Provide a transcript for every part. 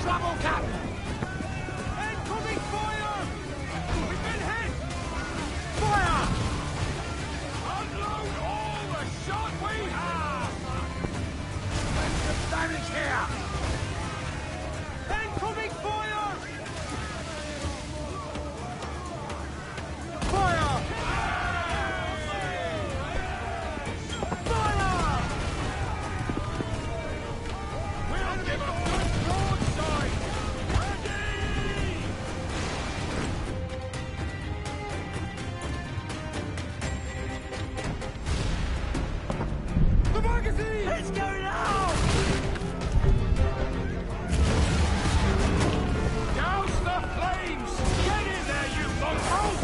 trouble, Captain! Incoming fire! We've been hit! Fire! Unload all the shot we have! There's some damage here! Incoming fire! Fire! Fire! We'll give a good broadside! Ready! The magazine! It's going out! Douse the flames! Get in there, you mongrel!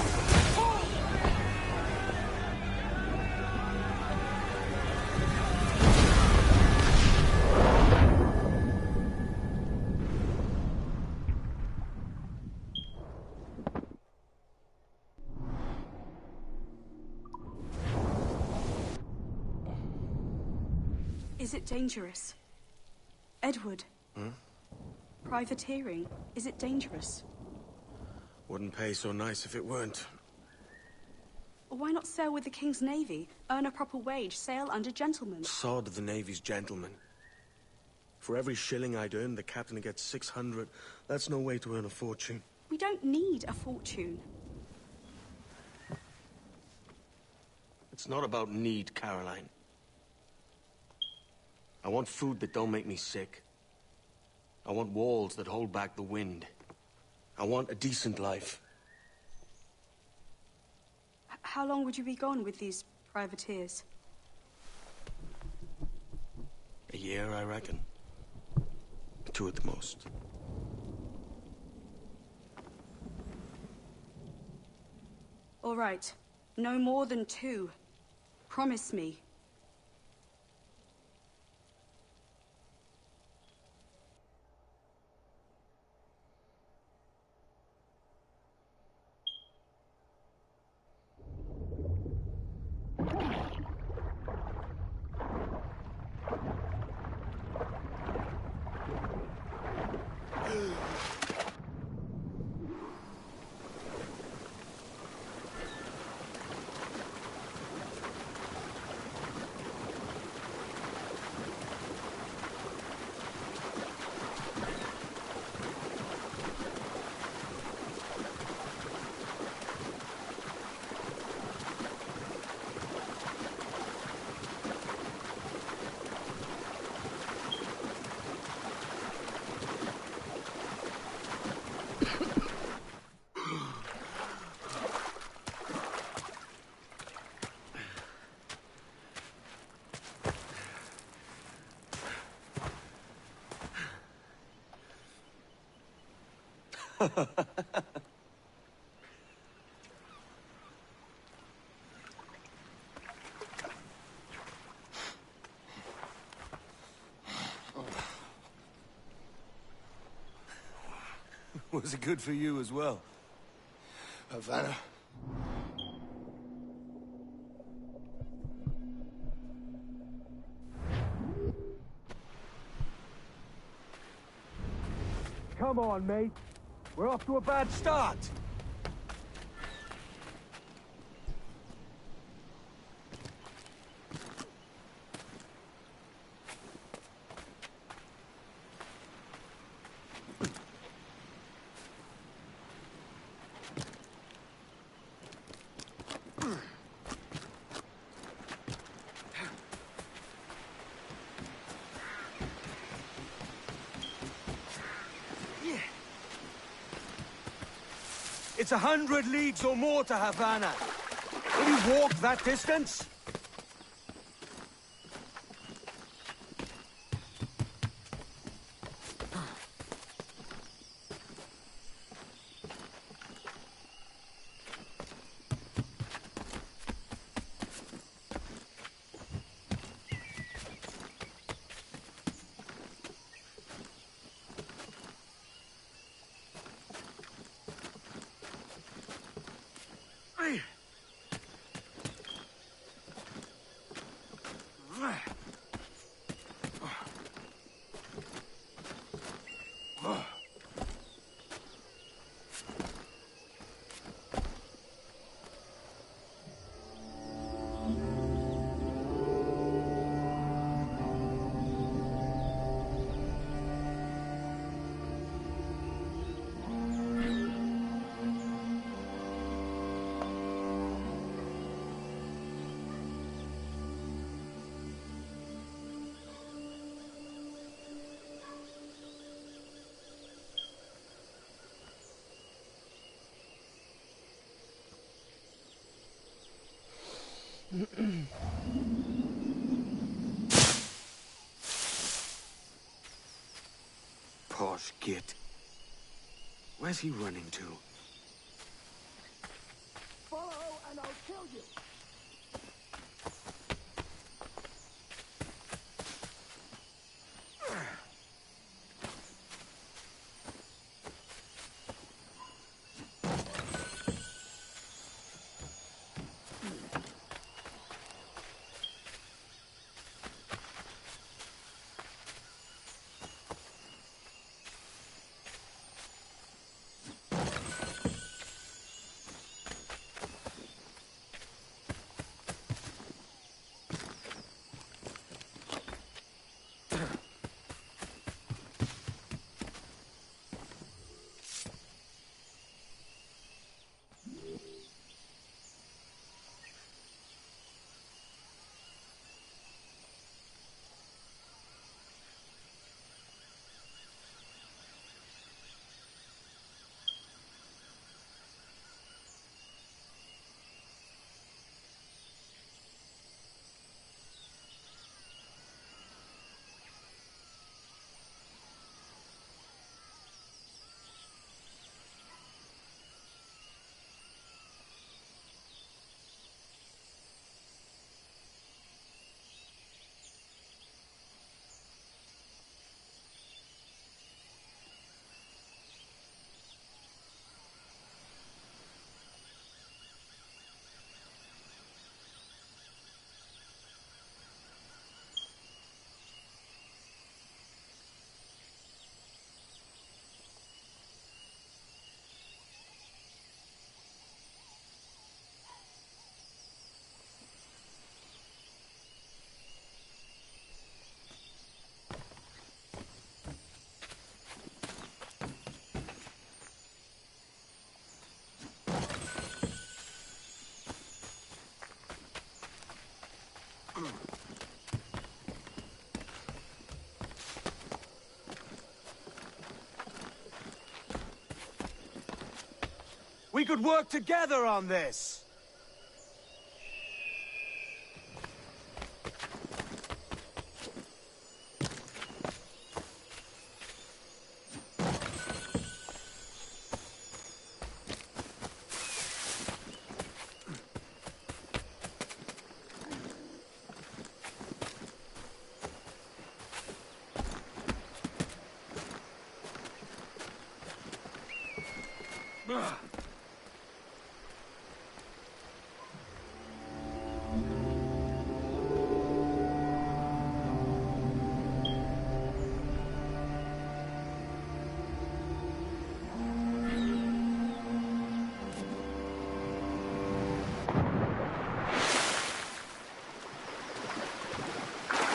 Is it dangerous? Edward? Privateering, is it dangerous? Wouldn't pay so nice if it weren't. Why not sail with the King's Navy? Earn a proper wage, sail under gentlemen. Sod the Navy's gentlemen. For every shilling I'd earn, the captain gets 600. That's no way to earn a fortune. We don't need a fortune. It's not about need, Caroline. I want food that don't make me sick. I want walls that hold back the wind. I want a decent life. How long would you be gone with these privateers? A year, I reckon. 2 at the most. All right. No more than 2. Promise me. Was it good for you as well? Havana. Come on, mate. We're off to a bad start. It's 100 leagues or more to Havana. Will you walk that distance? Ugh. Posh git. Where's he running to? Follow and I'll kill you. We could work together on this!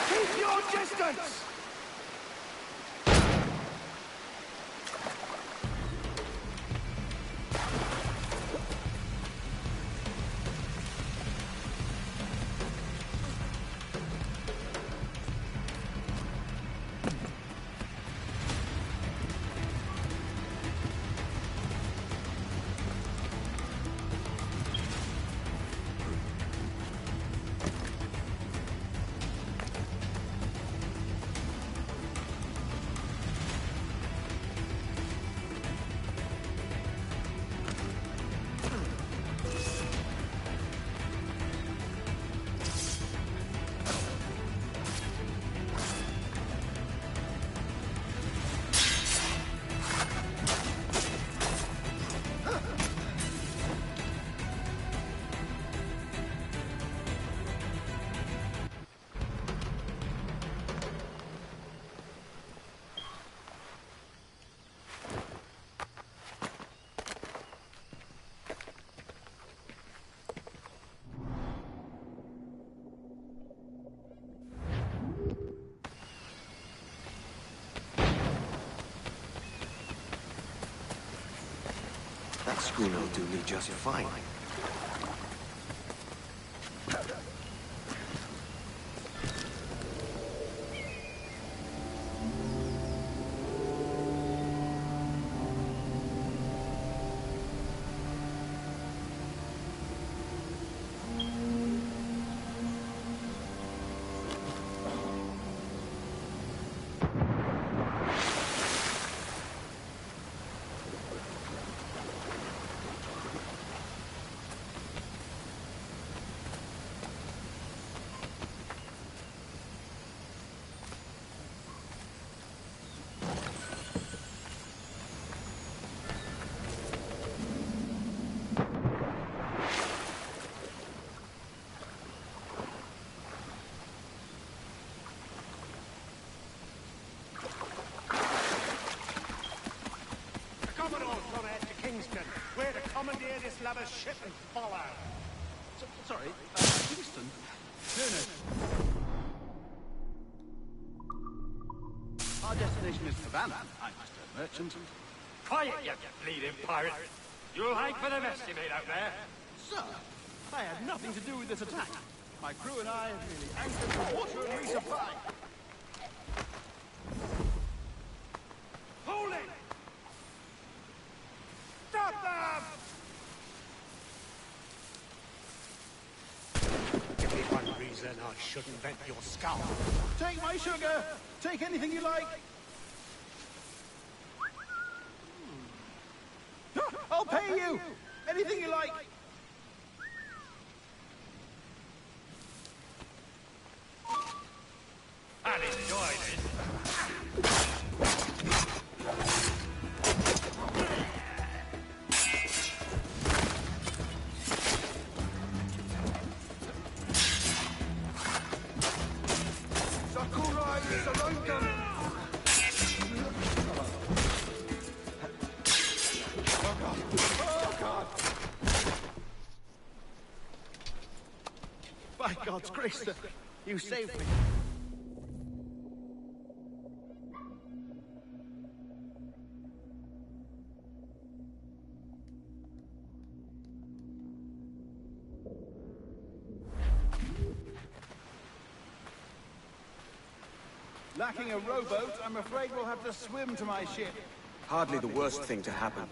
Keep your distance! That schooner will do me just fine. slab a ship and follow. Sorry, Kingston. No. Our destination is Havana. I'm just a merchant. Quiet, you bleeding pirate! You'll hang for the mess you made out there! Sir, I had nothing to do with this attack. My crew and I have merely anchored for water and resupply. Hold it! Stop them! Give me one reason I shouldn't vent your skull. Take my sugar! Take anything you like! I'll pay you! Anything you like! I'll enjoy this. Sakurai is surrounded! By God's grace, sir, you saved me. Lacking a rowboat, I'm afraid we'll have to swim to my ship. Hardly the worst thing to happen.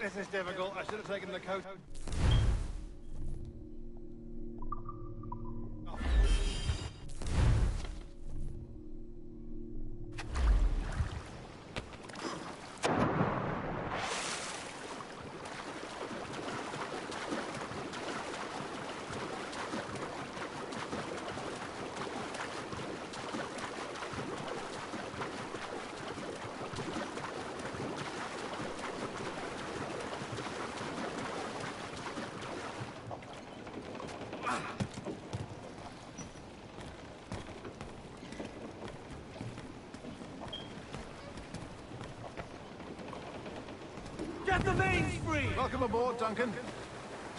This is difficult. I should have taken the coat. Get the mains free! Welcome aboard, Duncan.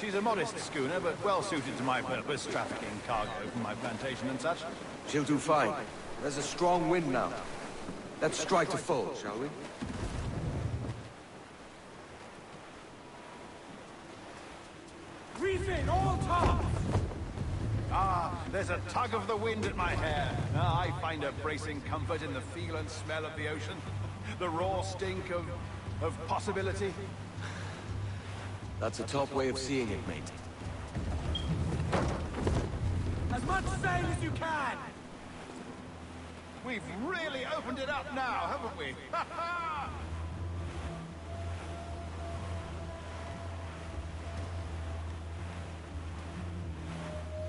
She's a modest schooner, but well suited to my purpose, trafficking cargo from my plantation and such. She'll do fine. There's a strong wind now. Let's strike to full, shall we? Reef in, all tops! There's a tug of the wind at my hair. I find a bracing comfort in the feel and smell of the ocean. The raw stink of possibility. That's a top way of seeing it, mate. As much sail as you can! We've really opened it up now, haven't we? Ha ha!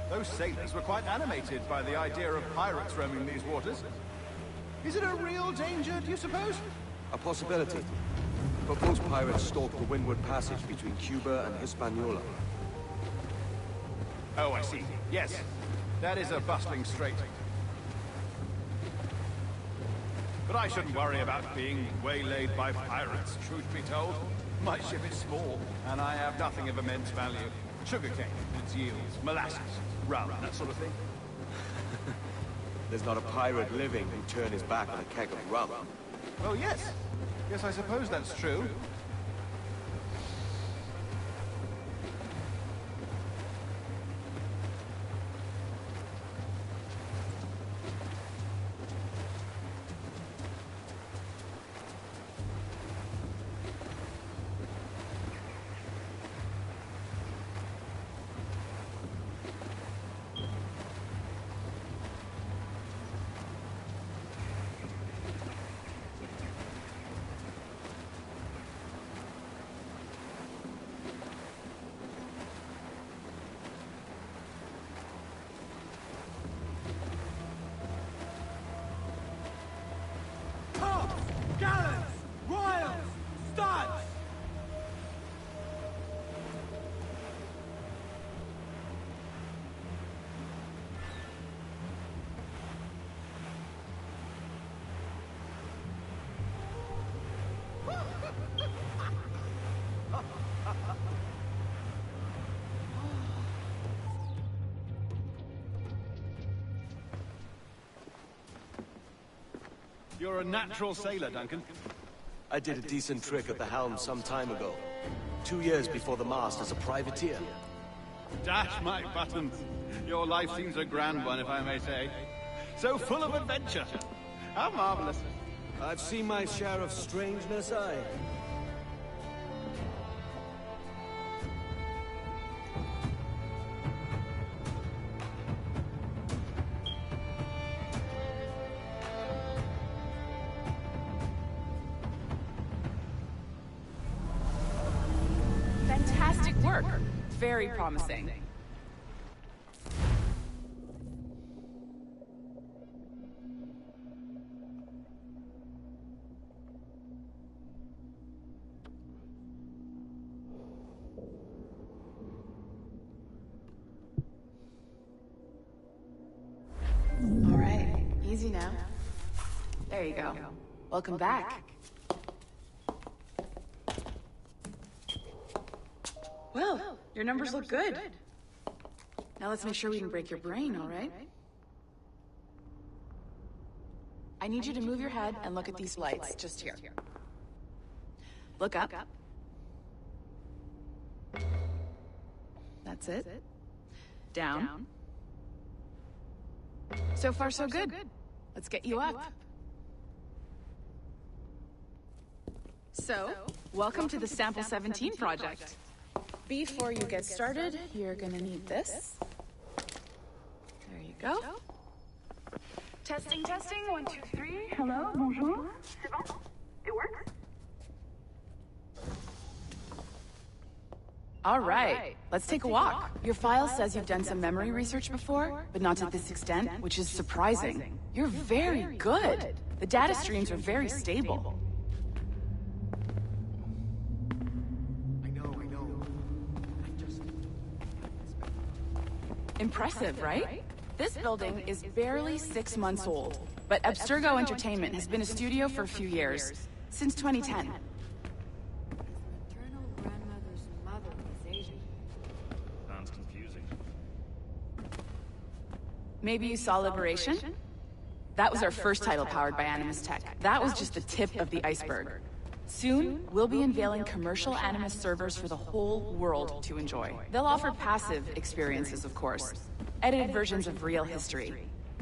Those sailors were quite animated by the idea of pirates roaming these waters. Is it a real danger, do you suppose? A possibility. But most pirates stalk the windward passage between Cuba and Hispaniola. Oh, I see. Yes. That is a bustling strait. But I shouldn't worry about being waylaid by pirates, truth be told. My ship is small, and I have nothing of immense value. Sugarcane, its yields, molasses, rum, that sort of thing. There's not a pirate living who'd turn his back on a keg of rum. Oh, yes. Yes, I suppose that's true. You're a natural sailor, Duncan. I did a decent trick at the helm some time ago. 2 years before the mast as a privateer. Dash my buttons. Your life seems a grand one, if I may say. So full of adventure. How marvelous. I've seen my share of strangeness, aye. Fantastic work. Very promising. All right, easy now. There you go. Welcome back. Well, your numbers look good. Now let's make sure we can break your brain, all right? I need you to move your head and look at these lights just here. Look up. That's it. Down. So far, so good. Let's get you up. So, welcome to the Sample 17 project. Before you get started, you're gonna need this. There you go. Testing, 1, 2, 3. Hello, bonjour. C'est bon? It works? All right, let's take a walk. Your file says you've done some memory research before, but not to this extent, which is surprising. You're very good. The data streams are very stable. I know. Impressive, right? This building is barely 6 months old, but Abstergo Entertainment has been a studio for a few years, since 2010. Maternal grandmother's mother was Asian. Sounds confusing. Maybe you saw Liberation? That was our first title powered by Animus Tech. That was just the tip of the iceberg. Soon, we'll be unveiling commercial Animus servers for the whole world to enjoy. They'll offer passive experiences, of course. Edited versions of real history.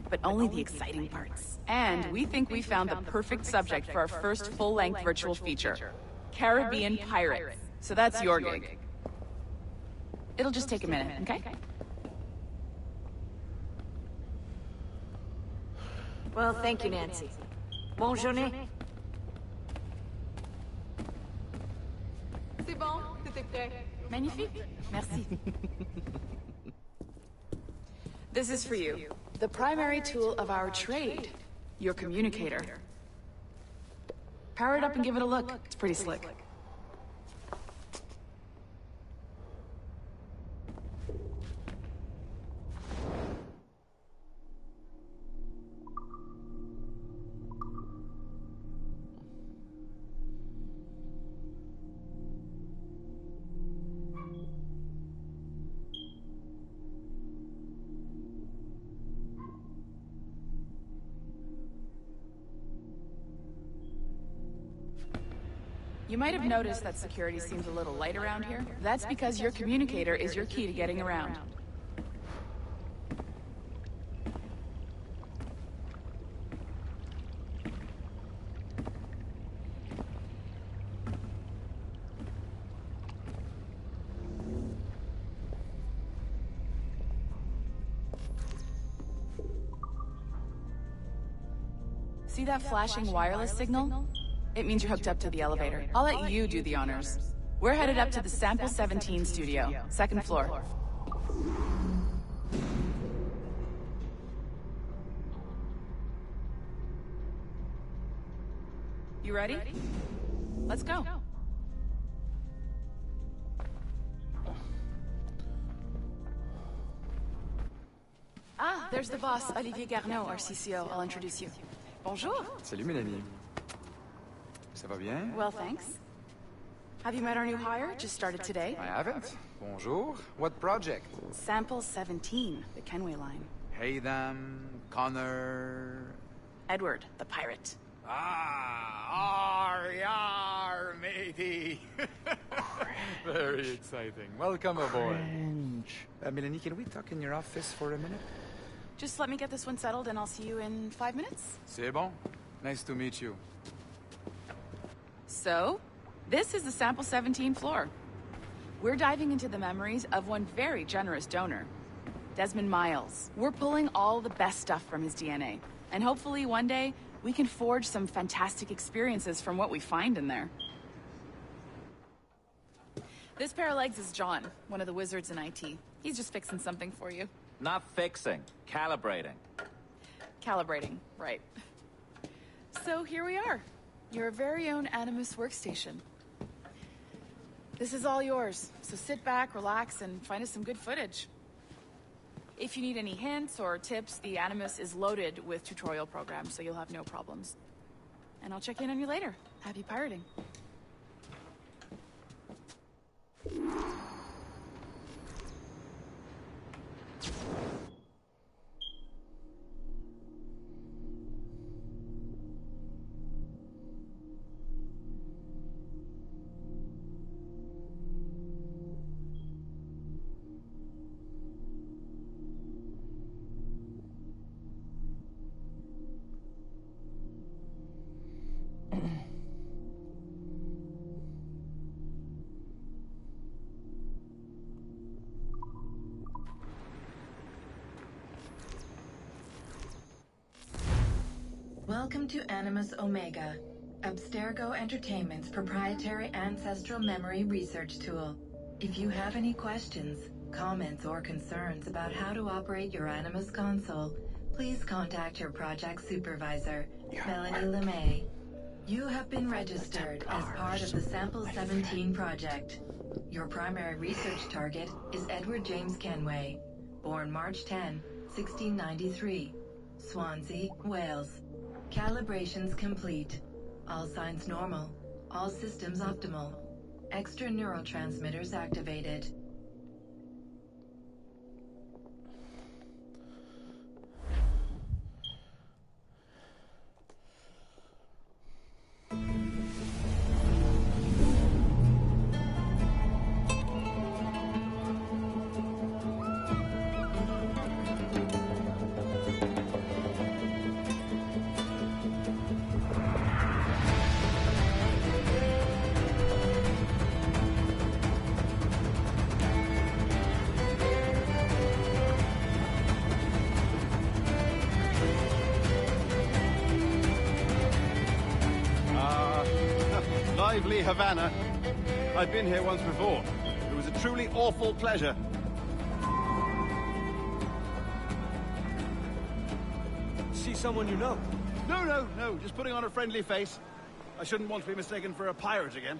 But only the exciting parts. And we think we found the perfect subject for our first full-length virtual feature. Caribbean Pirates. So that's your gig. It'll just take a minute, okay? Well, thank you, Nancy. Bonne journée. C'est bon, c'était prêt. Magnifique. Merci. This is for you. The primary tool of our trade. Your communicator. Power it up and give it a look. It's pretty slick. You might have noticed that security seems a little light around here. That's because your communicator is your key to getting around. See that flashing wireless signal? It means you're hooked up to the elevator. I'll let you do the honors. We're headed up to the Sample 17 studio, second floor. You ready? Let's go. Ah, there's the boss, Olivier Garneau, our CCO. I'll introduce you. Bonjour. Salut Mélanie. Ça va bien? Well, thanks. Have you met our new hire? Just started today. I haven't. Bonjour. What project? Sample 17, the Kenway line. Hey them, Connor... Edward, the pirate. Yar, matey. Very exciting. Welcome aboard. Melanie, can we talk in your office for a minute? Just let me get this one settled and I'll see you in 5 minutes. C'est bon. Nice to meet you. So, this is the Sample 17 floor. We're diving into the memories of one very generous donor, Desmond Miles. We're pulling all the best stuff from his DNA. And hopefully one day, we can forge some fantastic experiences from what we find in there. This pair of legs is John, one of the wizards in IT. He's just fixing something for you. Not fixing, calibrating. Calibrating, right. So here we are, your very own Animus workstation. This is all yours, so sit back, relax, and find us some good footage. If you need any hints or tips, the Animus is loaded with tutorial programs, so you'll have no problems. And I'll check in on you later. Happy pirating. Welcome to Animus Omega, Abstergo Entertainment's proprietary ancestral memory research tool. If you have any questions, comments, or concerns about how to operate your Animus console, please contact your project supervisor, Melanie LeMay. You have been registered as part of the Sample 17 project. Your primary research target is Edward James Kenway, born March 10, 1693, Swansea, Wales. Calibrations complete. All signs normal. All systems optimal. Extra neurotransmitters activated. Lively Havana. I've been here once before. It was a truly awful pleasure. See someone you know? No. Just putting on a friendly face. I shouldn't want to be mistaken for a pirate again.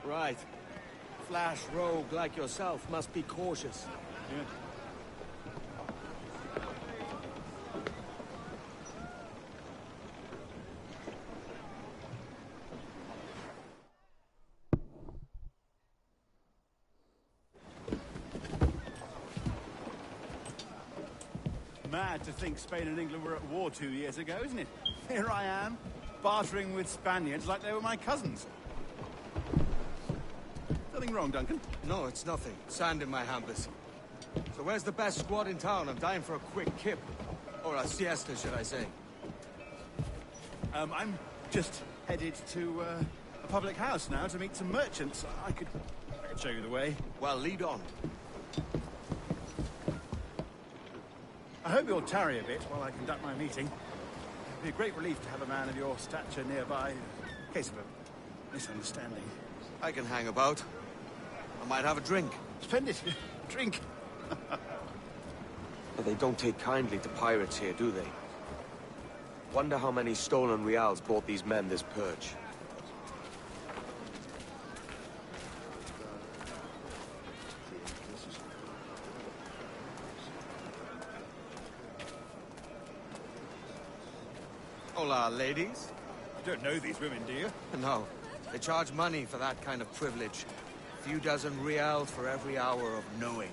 Right. Flash rogue like yourself must be cautious. Yeah. Mad to think Spain and England were at war 2 years ago, isn't it? Here I am, bartering with Spaniards like they were my cousins. Nothing wrong, Duncan? No, it's nothing. Sand in my hampers. So where's the best squad in town? I'm dying for a quick kip. Or a siesta, should I say. I'm just headed to a public house now to meet some merchants. I could show you the way. Well, lead on. I hope you'll tarry a bit while I conduct my meeting. It'd be a great relief to have a man of your stature nearby, in case of a misunderstanding. I can hang about. I might have a drink. Splendid. Drink. But they don't take kindly to pirates here, do they? Wonder how many stolen reals bought these men this purge. Hola, ladies. You don't know these women, do you? No. They charge money for that kind of privilege. A few dozen reals for every hour of knowing.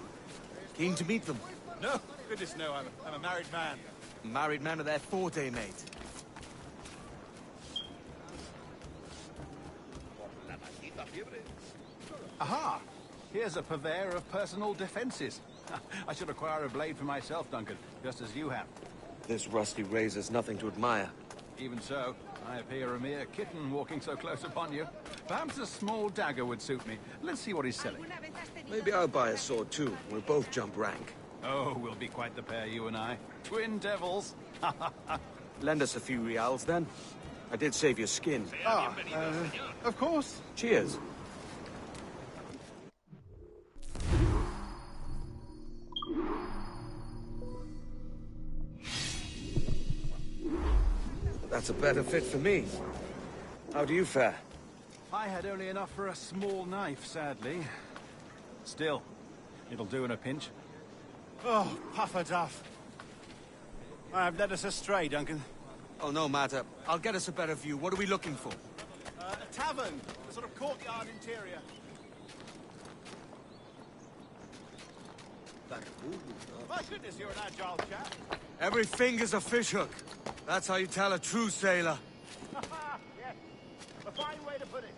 Keen to meet them? No. Goodness, no. I'm a married man. Married men are their forte, mate. Aha! Here's a purveyor of personal defenses. I should acquire a blade for myself, Duncan, just as you have. This rusty razor's nothing to admire. Even so, I appear a mere kitten walking so close upon you. Perhaps a small dagger would suit me. Let's see what he's selling. Maybe I'll buy a sword too. We'll both jump rank. Oh, we'll be quite the pair, you and I. Twin devils. Lend us a few reals, then. I did save your skin. Of course. Cheers. That's a better fit for me. How do you fare? I had only enough for a small knife, sadly. Still, it'll do in a pinch. Oh, puffer duff. I have led us astray, Duncan. Oh, no matter. I'll get us a better view. What are we looking for? A tavern. A sort of courtyard interior. My goodness, you're an agile chap. Every finger's a fishhook. That's how you tell a true sailor. Yes. A fine way to put it.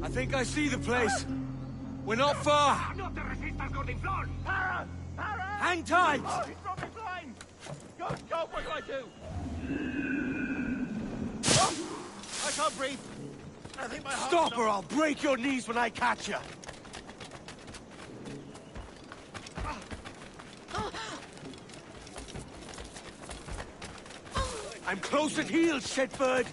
I think I see the place. We're not far. Hang tight! Oh, he's brought me blind! Go, what do I do? Oh, I can't breathe. I think my heart's Stop or I'll break your knees when I catch you. I'm close at heel, shitbird.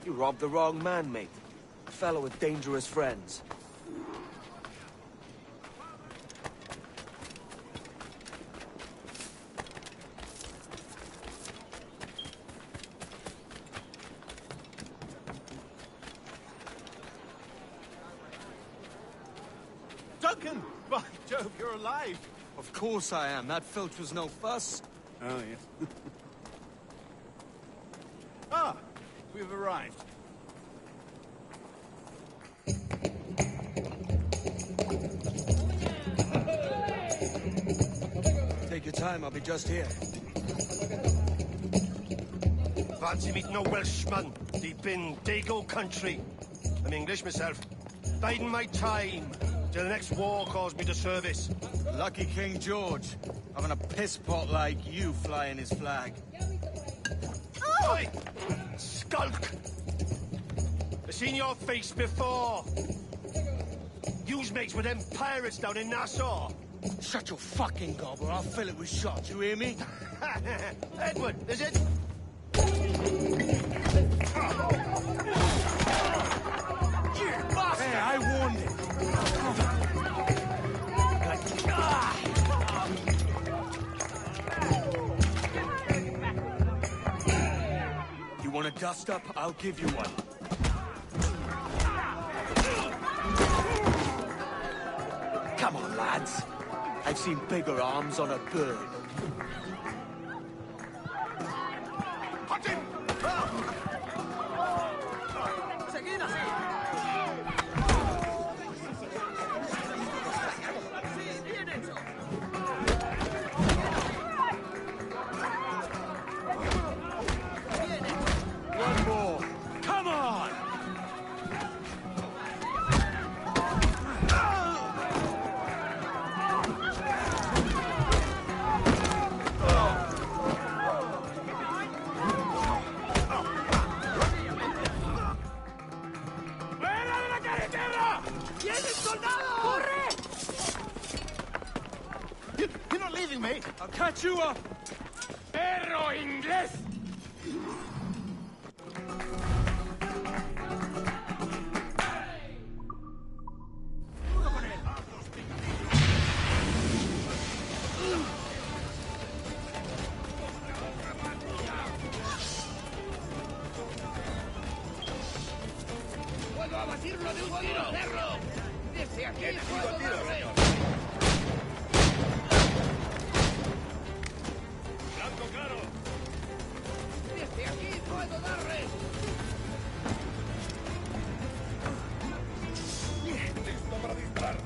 You robbed the wrong man, mate. A fellow with dangerous friends. Duncan! By Jove, you're alive! Of course I am. That filch was no fuss. Oh, yes. Ah! We've arrived. Take your time, I'll be just here. Fancy meeting no Welshman deep in Dago country. I'm English myself. Biding my time till the next war calls me to service. Lucky King George, having a piss pot like you flying his flag. Oi! Skulk! I've seen your face before. You's mates with them pirates down in Nassau. Shut your fucking gob or I'll fill it with shots, you hear me? Edward, is it? You bastard! Hey, I warned him. You want a dust-up? I'll give you one. Come on, lads. I've seen bigger arms on a bird. Hot him! One more. Come on! You're not leaving me! I'll catch you up! Perro inglés! ¡Blanco claro! ¡Desde aquí puedo darle! ¡Listo para disparar!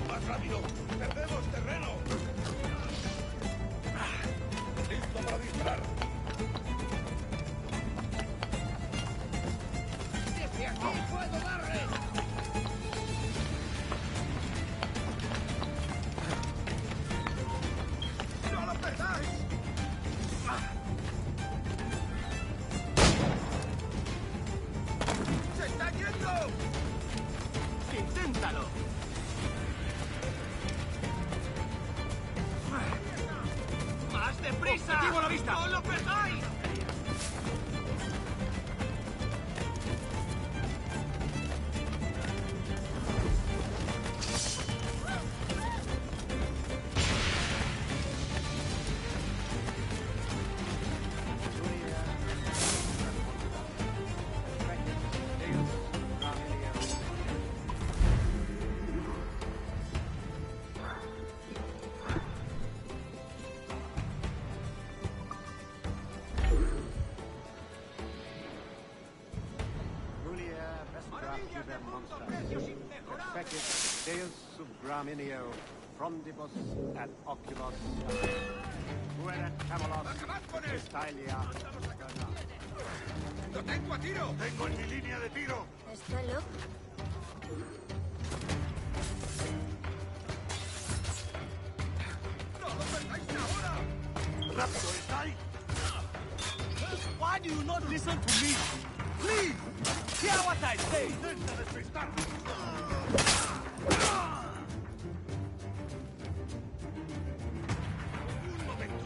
¡Más rápido! ¡Perdemos terreno! ¡Listo para disparar! ¡Desde aquí puedo darle! ¡No lo perdáis! ¡Se está yendo! ¡Inténtalo! ¡Más deprisa! ¡Objetivo a la vista! ¡No lo perdáis! Deus subgraminio, frondibus et oculos, fuera camelos, estalia. ¡Lo tengo a tiro! ¡Tengo en mi línea de tiro! ¿Está loco? ¡No lo perdáis ahora! ¡Rápido, estáis! Why do you not listen to me? Please! Hear what I say! ¡Intenta despistar! Un momento.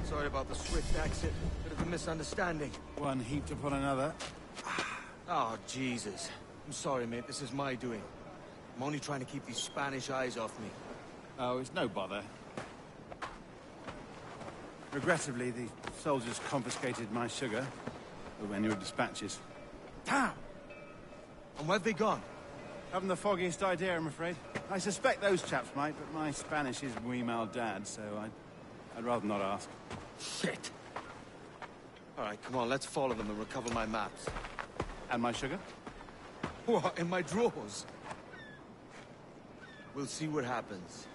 Sorry about the swift exit. Bit of a misunderstanding. One heaped upon another. Oh, Jesus. I'm sorry, mate. This is my doing. I'm only trying to keep these Spanish eyes off me. Oh, it's no bother. Regrettably, the soldiers confiscated my sugar when your dispatches. Damn! And where've they gone? Haven't the foggiest idea, I'm afraid. I suspect those chaps might, but my Spanish is muy mal dad, so I'd rather not ask. Shit! All right, come on, let's follow them and recover my maps. And my sugar? What, in my drawers? We'll see what happens.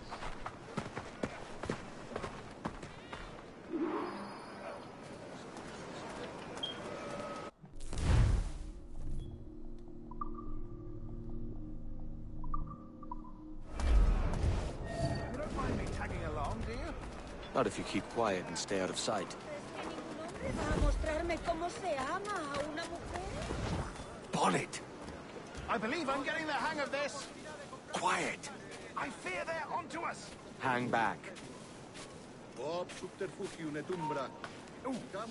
Not if you keep quiet and stay out of sight. Bonnet! I believe I'm getting the hang of this. Quiet! I fear they're onto us. Hang back. Ooh,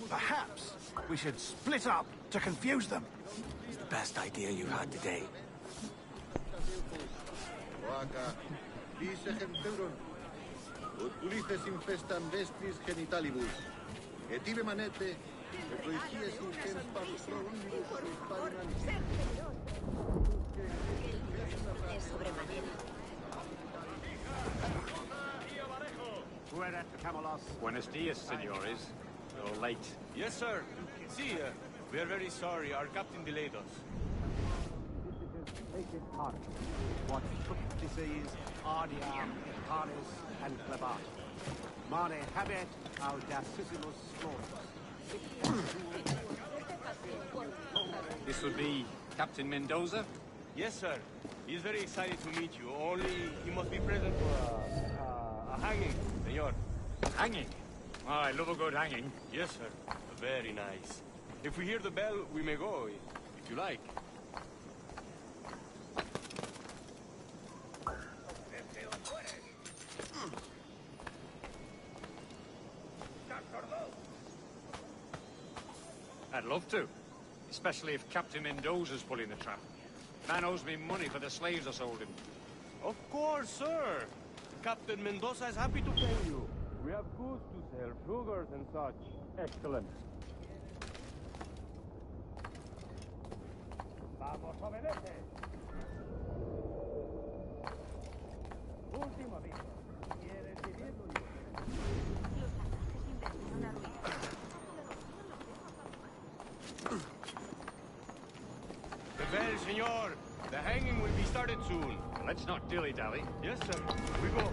perhaps we should split up to confuse them. It's the best idea you had today. ut ulices infestam vestris genitalibus, et ibe manete, et proicias intens pastrolibus Fuera, Camelos. Buenos dias, senores. You're late. Yes, sir. See, we are very sorry. Our captain delayed us. What disease, ardiam, paris, and clavat. Mare habet audacissimus spores. This would be Captain Mendoza? Yes, sir. He's very excited to meet you. Only he must be present for a hanging, senor. Hanging? Oh, I love a good hanging. Yes, sir. Very nice. If we hear the bell, we may go, if you like. I'd love to. Especially if Captain Mendoza's pulling the trap. Man owes me money for the slaves I sold him. Of course, sir. Captain Mendoza is happy to pay you. We have goods to sell, sugars and such. Excellent. Vamos, obedece. Último aviso. ¿Quieres vivir? The bell, senor. The hanging will be started soon. Let's not dilly-dally. Yes, sir. We go.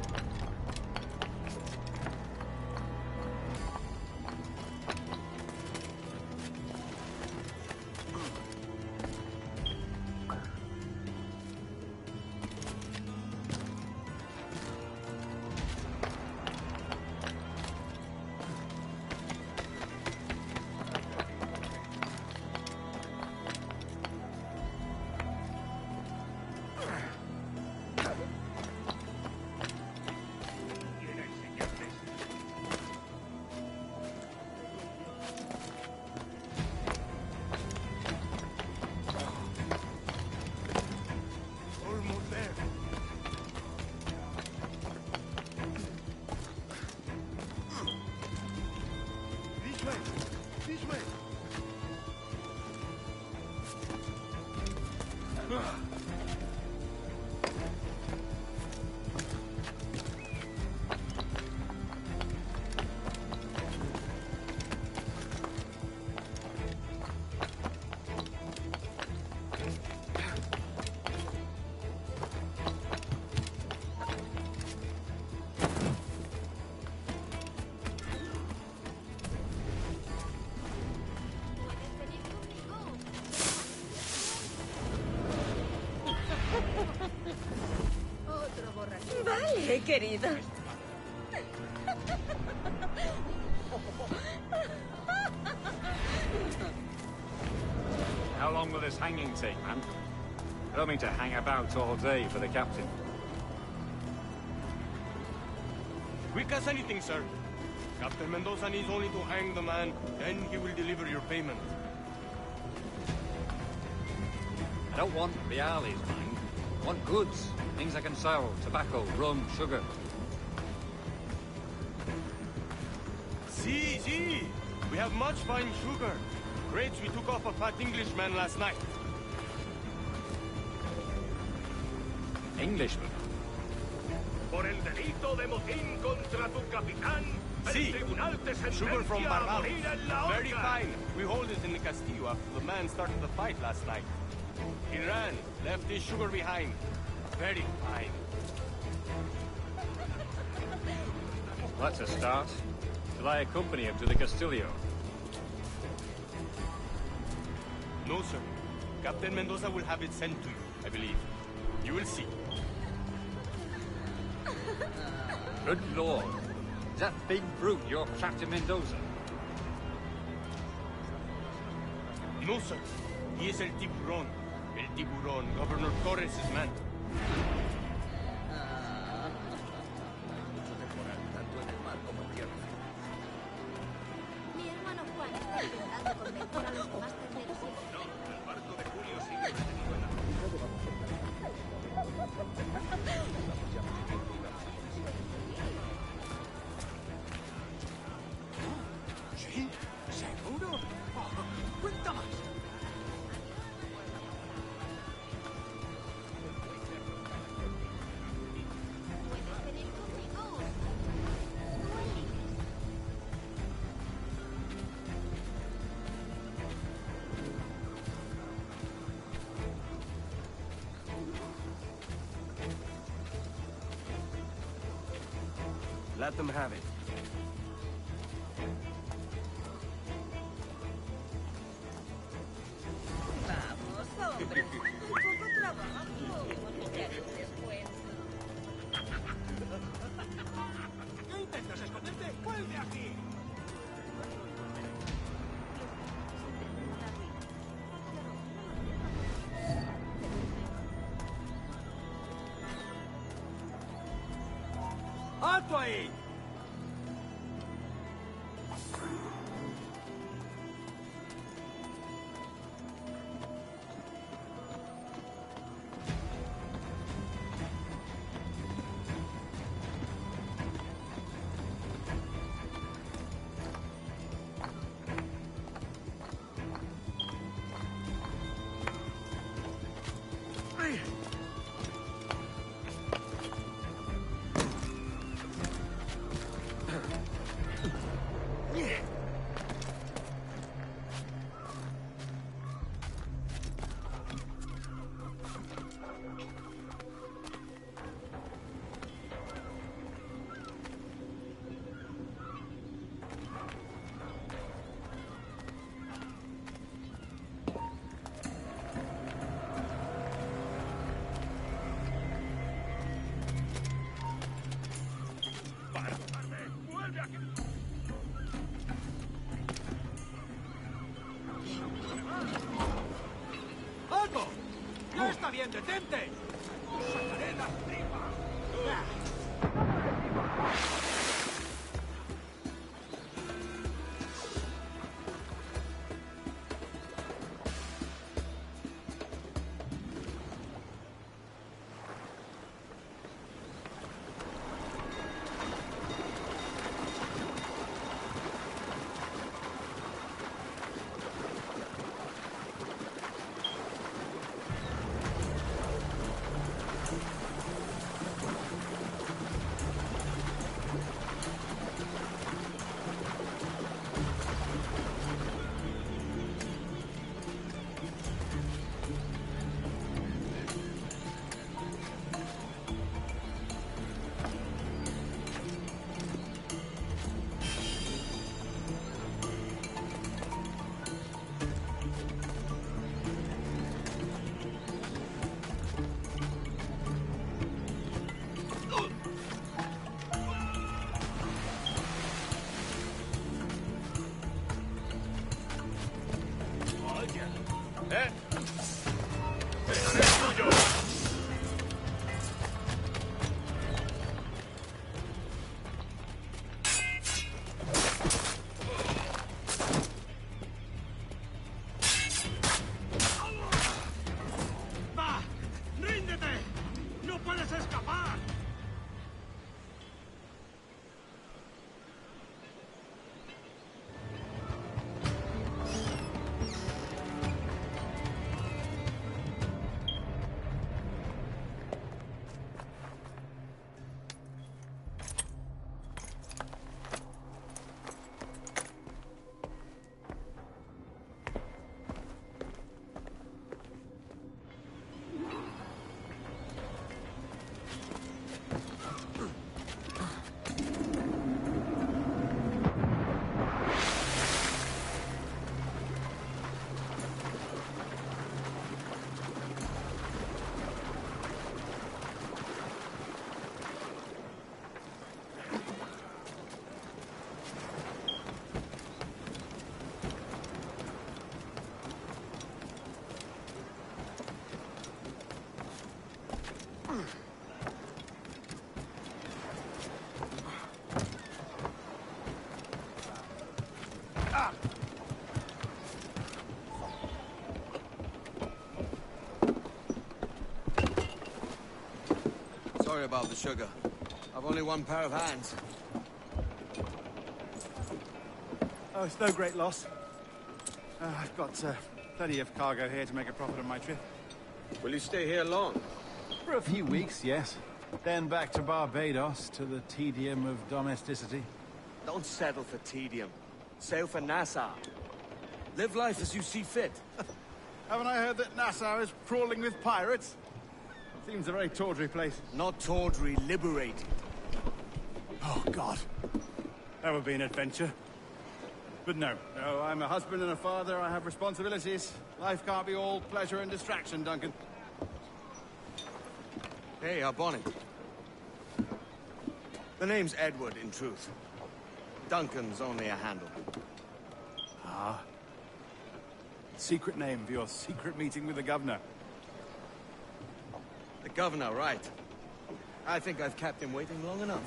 Vale, querido. How long will this hanging take, man? I don't mean to hang about all day for the captain. Quick as anything, sir. Captain Mendoza needs only to hang the man, then he will deliver your payment. I don't want reales, mind. I want goods. Things I can sell. Tobacco, rum, sugar. See. We have much fine sugar. Crates we took off a fat Englishman last night. Englishman? Por el delito de motín contra tu capitán, el tribunal te Sugar from sentencia a morir Barbados. en la Very horca. fine. We hold it in the Castillo after the man started the fight last night. He ran, left his sugar behind. Very fine. That's a start. Shall I accompany him to the Castillo? No, sir. Captain Mendoza will have it sent to you, I believe. You will see. Good lord. Is that big brute your Captain Mendoza? No, sir. He is El Tiburón. El Tiburón, Governor Torres' man. Mi hermano Juan está intentando convencer a los demás tenderos. No, el barco de Julio sigue detenido en la... ¿Sí? ¿Seguro? Oh, cuenta más. Puedes venir conmigo. Let them have it. Vamos, hombre. Un poco trabajo. Ya después. ¿Qué intentas esconderte? ¡Vuelve aquí! ¡Alto ahí! ¡Alto! ¡Ya está bien, detente! ¡Os sacaré las tripas! ¡Va! ¡Ríndete! ¡No puedes escapar! Sorry about the sugar. I've only one pair of hands. Oh, it's no great loss. I've got plenty of cargo here to make a profit on my trip. Will you stay here long? For a few weeks, yes. Then back to Barbados, to the tedium of domesticity. Don't settle for tedium. Sail for Nassau. Live life as you see fit. Haven't I heard that Nassau is crawling with pirates? Seems a very tawdry place. Not tawdry, liberated. Oh, God. That would be an adventure. But no, I'm a husband and a father. I have responsibilities. Life can't be all pleasure and distraction, Duncan. Hey, our Bonnie. The name's Edward, in truth. Duncan's only a handle. Ah. Secret name for your secret meeting with the governor. The governor, right. I think I've kept him waiting long enough.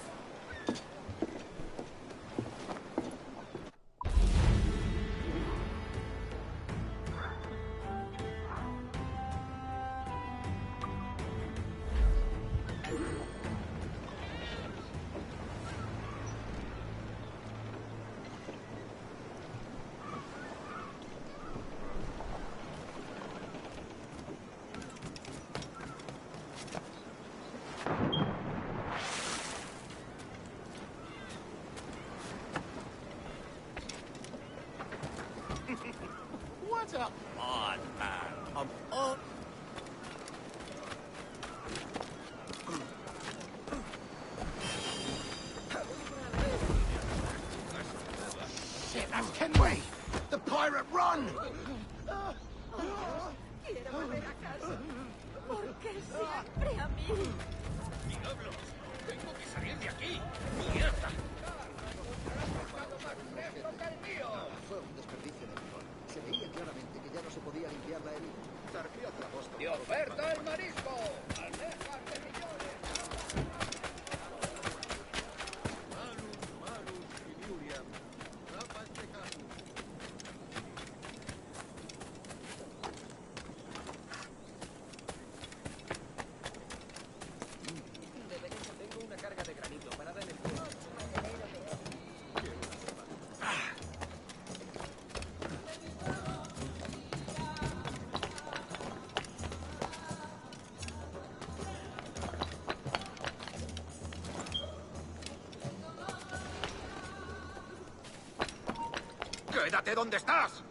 What a odd man. Shit, that's Kenway! The pirate run! Quiero volver a casa. ¿Por qué siempre a mí? ¡Diablos! ¡Tengo que salir de aquí! ¡Mierda! Fue un desperdicio de licor. Se veía claramente que ya no se podía limpiar la herida. Zarpió a Trabosto. ¡Y oferta el marisco! ¡Almejas de millones! Malus, Filiuriam, Rapas Pecasus. Tengo una carga de granito parada en el ¡Quédate donde estás!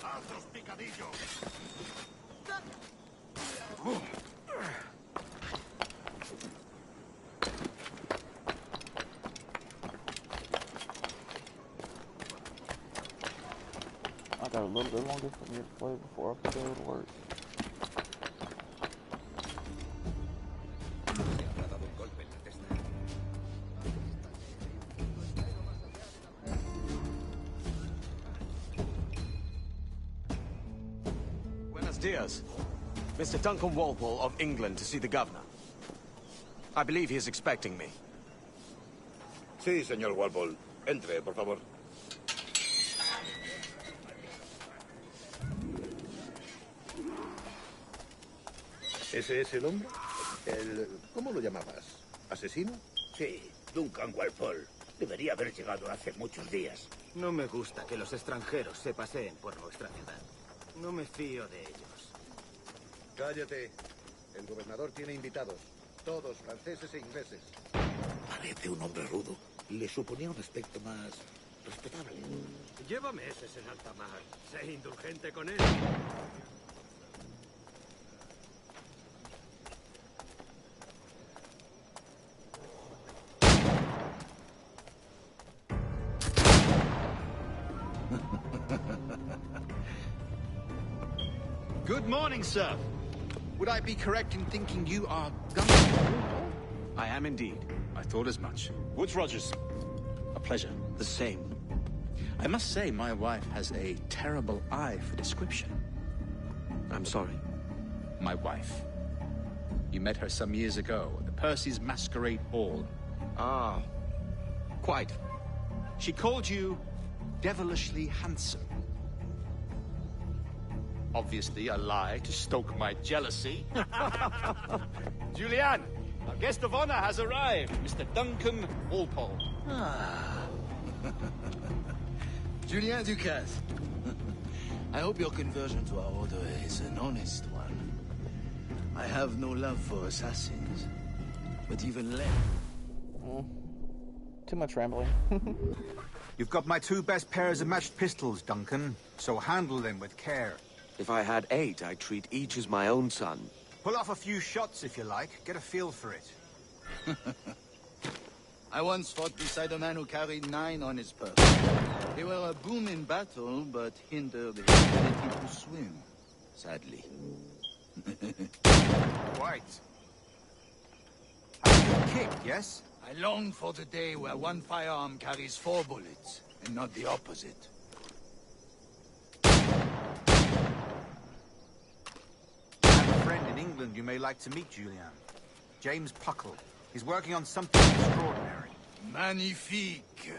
¡Haz los picadillos! I got a little bit longer for me to play before I put it to work. Buenos dias. Mr. Duncan Walpole of England to see the governor. I believe he is expecting me. Sí, señor Walpole. Entre, por favor. ¿Ese es el hombre? ¿Cómo lo llamabas? ¿Asesino? Sí, Duncan Walpole. Debería haber llegado hace muchos días. No me gusta que los extranjeros se paseen por nuestra ciudad. No me fío de ellos. Cállate. El gobernador tiene invitados. Todos franceses e ingleses. Parece un hombre rudo. Le suponía un aspecto más respetable. Lleva meses en alta mar. Sé indulgente con él. Good morning, sir. Would I be correct in thinking you are Gunnar? I am indeed. I thought as much. Woods Rogers. A pleasure. The same. I must say, my wife has a terrible eye for description. I'm sorry. My wife. You met her some years ago at the Percy's Masquerade Ball. Ah, quite. She called you devilishly handsome. Obviously a lie to stoke my jealousy. Julian, our guest of honor has arrived, Mr. Duncan Walpole. Ah. Julien Ducasse. I hope your conversion to our order is an honest one. I have no love for assassins, but even less. Too much rambling. You've got my 2 best pairs of matched pistols, Duncan, so handle them with care. If I had 8, I'd treat each as my own son. Pull off a few shots if you like. Get a feel for it. I once fought beside a man who carried 9 on his person. They were a boom in battle, but hindered his ability to swim, sadly. Quite. Have a good kick, yes? I long for the day where one firearm carries 4 bullets, and not the opposite. I have a friend in England you may like to meet, Julian. James Puckle. He's working on something extraordinary. Magnifique!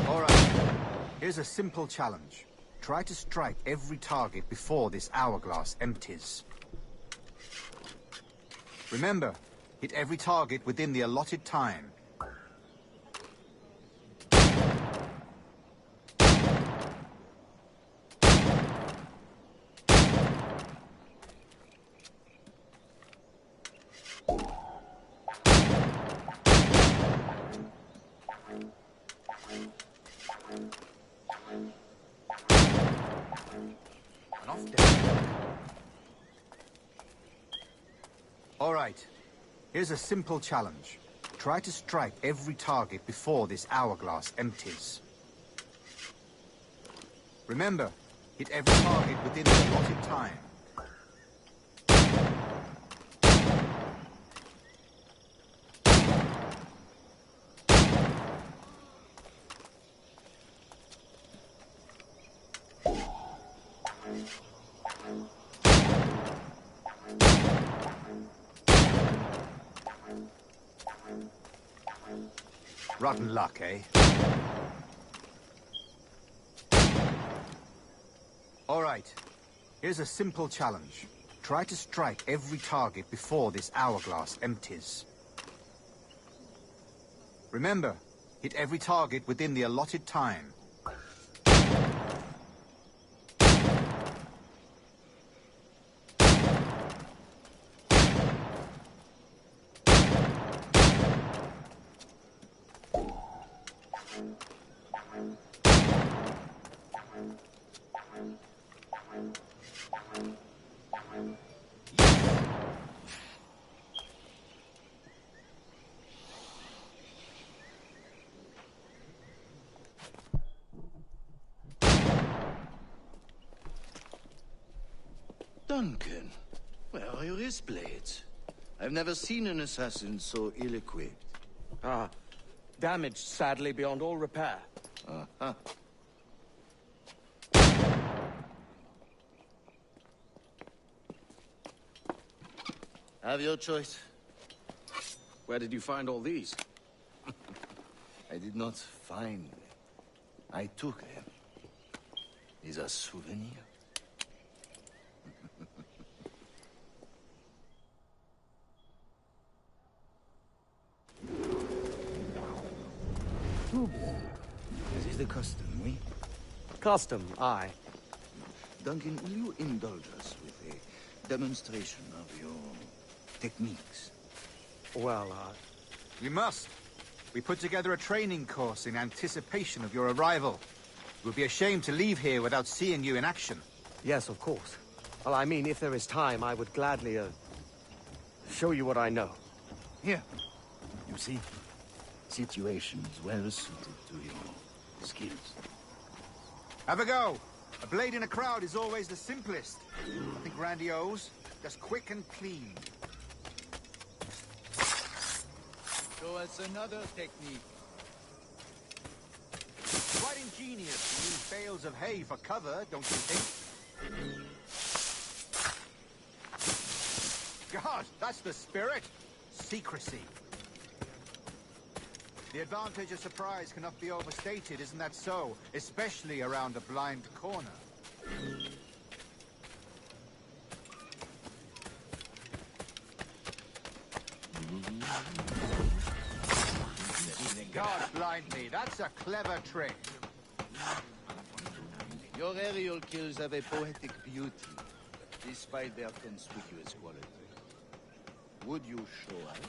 All right. Here's a simple challenge. Try to strike every target before this hourglass empties. Remember, hit every target within the allotted time. All right. Here's a simple challenge. Try to strike every target before this hourglass empties. Remember, hit every target within the allotted time. Rotten luck, eh? All right. Here's a simple challenge. Try to strike every target before this hourglass empties. Remember, hit every target within the allotted time. Duncan, where are your wrist blades? I've never seen an assassin so ill-equipped. Ah, damaged sadly beyond all repair. Uh-huh. Have your choice. Where did you find all these? I did not find them. I took them. These are souvenirs. This is the custom, oui? Custom, aye. Duncan, will you indulge us with a demonstration of your techniques? Well, We must. We put together a training course in anticipation of your arrival. It would be a shame to leave here without seeing you in action. Yes, of course. Well, I mean, if there is time, I would gladly, show you what I know. Here. You see? Situations well suited to your skills. Have a go. A blade in a crowd is always the simplest. Nothing grandiose, just quick and clean. Show us another technique. Quite ingenious to use bales of hay for cover, don't you think? God, that's the spirit. Secrecy. The advantage of surprise cannot be overstated, isn't that so? Especially around a blind corner. God blind me, that's a clever trick. Your aerial kills have a poetic beauty, despite their conspicuous quality. Would you show us?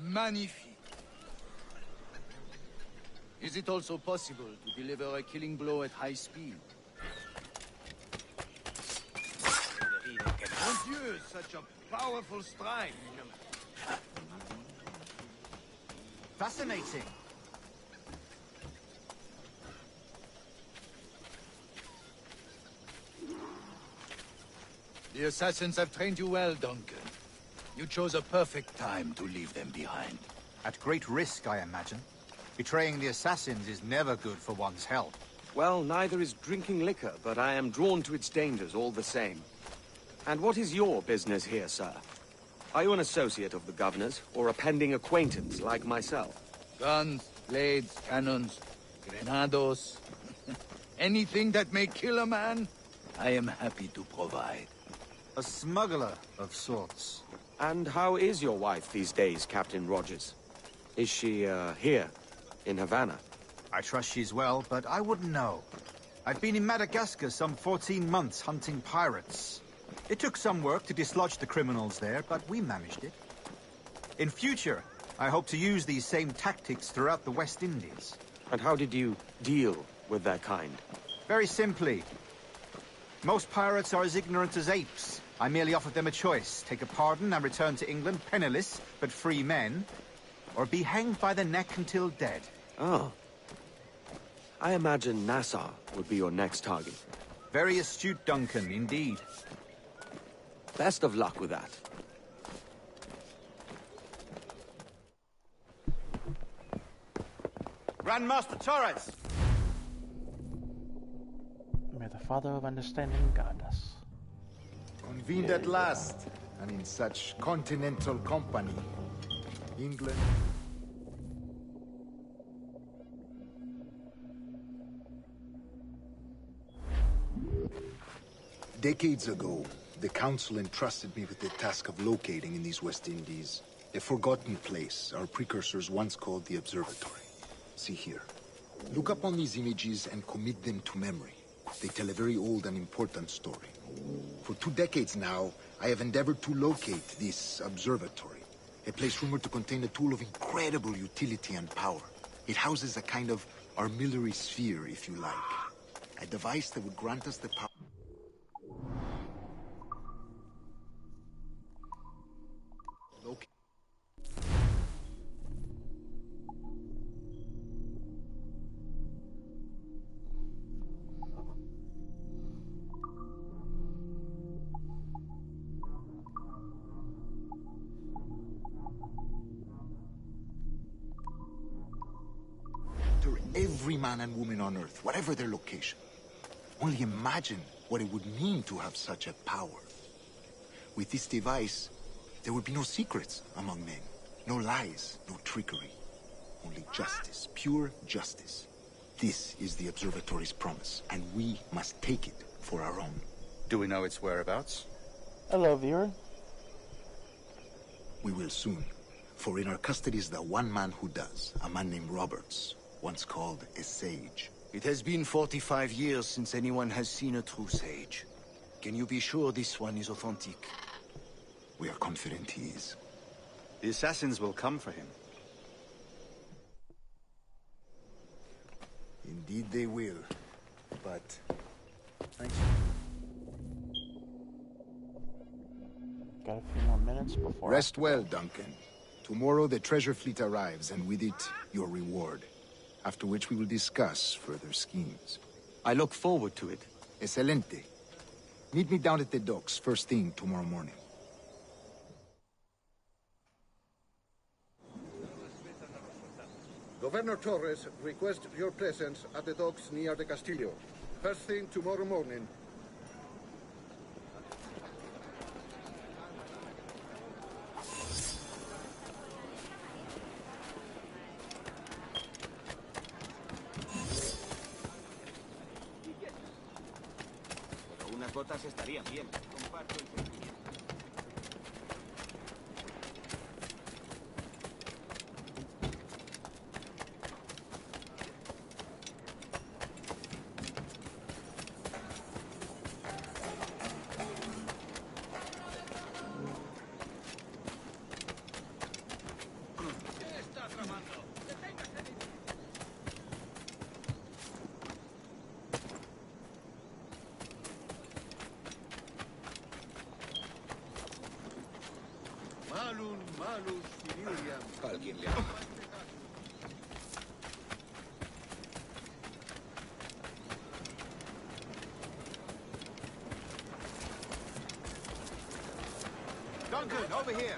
Magnifique. Is it also possible to deliver a killing blow at high speed? Mon Dieu, such a powerful strike. Fascinating. The assassins have trained you well, Duncan. You chose a perfect time to leave them behind. At great risk, I imagine. Betraying the assassins is never good for one's health. Well, neither is drinking liquor, but I am drawn to its dangers all the same. And what is your business here, sir? Are you an associate of the governor's, or a pending acquaintance like myself? Guns, blades, cannons, grenados. Anything that may kill a man, I am happy to provide. A smuggler of sorts. And how is your wife these days, Captain Rogers? Is she, here, in Havana? I trust she's well, but I wouldn't know. I've been in Madagascar some 14 months hunting pirates. It took some work to dislodge the criminals there, but we managed it. In future, I hope to use these same tactics throughout the West Indies. And how did you deal with that kind? Very simply. Most pirates are as ignorant as apes. I merely offered them a choice. Take a pardon and return to England penniless, but free men, or be hanged by the neck until dead. Oh. I imagine Nassau would be your next target. Very astute, Duncan, indeed. Best of luck with that. Grandmaster Torres! May the Father of Understanding guide us. Convened at last, and in such continental company. England... Decades ago, the Council entrusted me with the task of locating in these West Indies a forgotten place our precursors once called the Observatory. See here. Look upon these images and commit them to memory. They tell a very old and important story. For 2 decades now, I have endeavored to locate this observatory, a place rumored to contain a tool of incredible utility and power. It houses a kind of armillary sphere, if you like. A device that would grant us the power... Every man and woman on Earth, whatever their location. Only imagine what it would mean to have such a power. With this device, there would be no secrets among men. No lies, no trickery. Only justice, pure justice. This is the Observatory's promise, and we must take it for our own. Do we know its whereabouts? Hello, viewer. We will soon. For in our custody is the one man who does, a man named Roberts. Once called a sage. It has been 45 years since anyone has seen a true sage. Can you be sure this one is authentic? We are confident he is. The assassins will come for him. Indeed they will. But... thanks. Got a few more minutes before... Rest well, Duncan. Tomorrow the treasure fleet arrives, and with it, your reward. after which we will discuss further schemes. I look forward to it. Excelente. Meet me down at the docks first thing tomorrow morning. Governor Torres requests your presence at the docks near the Castillo. First thing tomorrow morning. Unas botas estarían bien. Comparto el sentimiento. Malus Filiam. Alguien le Duncan, over here.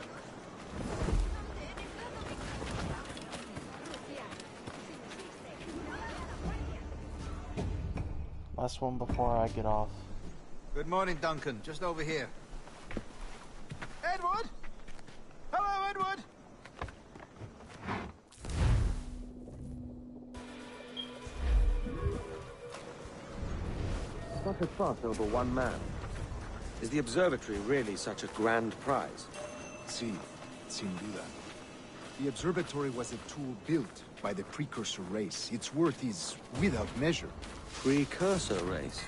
Last one before I get off. Good morning, Duncan. Just over here. Edward! Hello, Edward! Such a fuss over one man. Is the observatory really such a grand prize? Sí, sin duda. The observatory was a tool built by the precursor race. Its worth is without measure. Precursor race?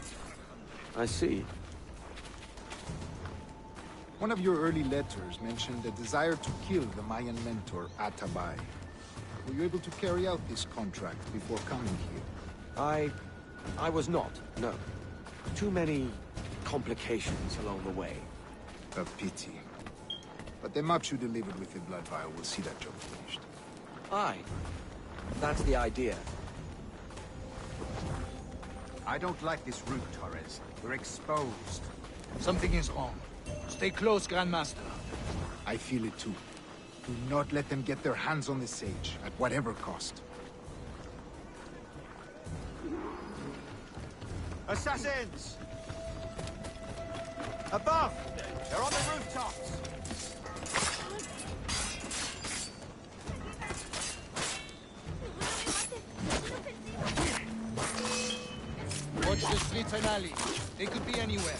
I see. One of your early letters mentioned the desire to kill the Mayan mentor, Atabay. Were you able to carry out this contract before coming here? I was not, no. Too many complications along the way. A pity. But the maps you delivered with the blood vial will see that job finished. Aye. That's the idea. I don't like this route, Torres. We're exposed. Something is wrong. Stay close, Grandmaster. I feel it too. Do not let them get their hands on the sage, at whatever cost. Assassins! Above! They're on the rooftops! Watch the streets and alleys. They could be anywhere.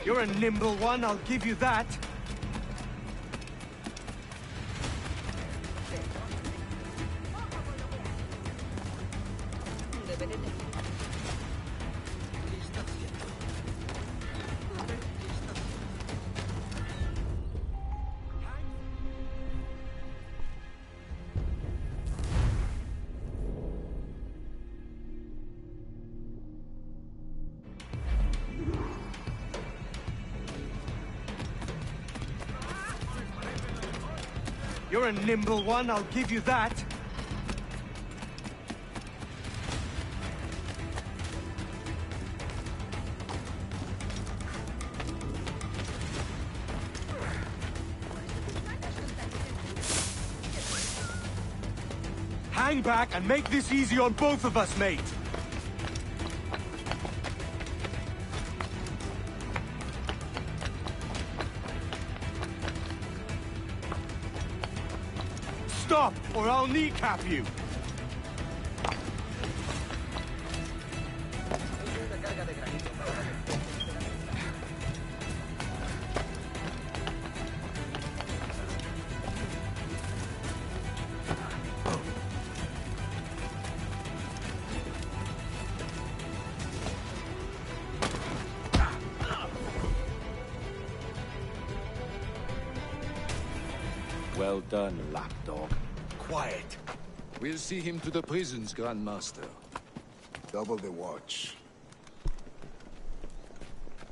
You're a nimble one, I'll give you that. You're a nimble one, I'll give you that. Hang back and make this easy on both of us, mate. Stop, or I'll kneecap you. Well done, lapdog. Quiet. We'll see him to the prisons, Grandmaster. Double the watch.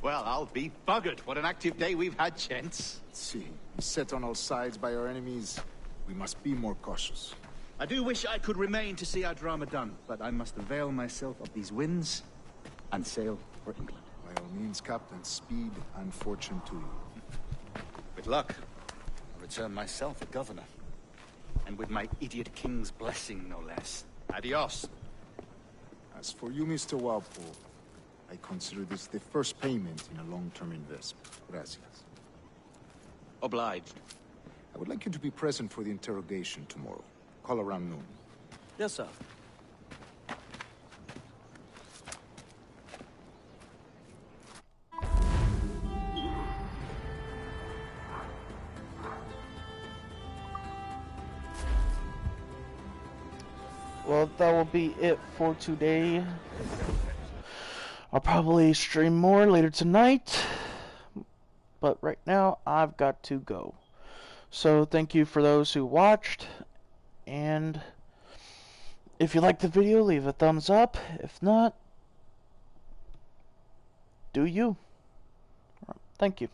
Well, I'll be buggered. What an active day we've had, gents. See, beset on all sides by our enemies. We must be more cautious. I do wish I could remain to see our drama done, but I must avail myself of these winds and sail for England. By all means, Captain, speed and fortune to you. With luck, I'll return myself a governor. And with my idiot king's blessing, no less. Adios. As for you, Mr. Walpole, I consider this the first payment in a long-term investment. Gracias. Obliged. I would like you to be present for the interrogation tomorrow. Call around noon. Yes, sir. Well, that will be it for today. I'll probably stream more later tonight, but right now I've got to go. So thank you for those who watched, and if you liked the video, leave a thumbs up. If not, do you. Thank you.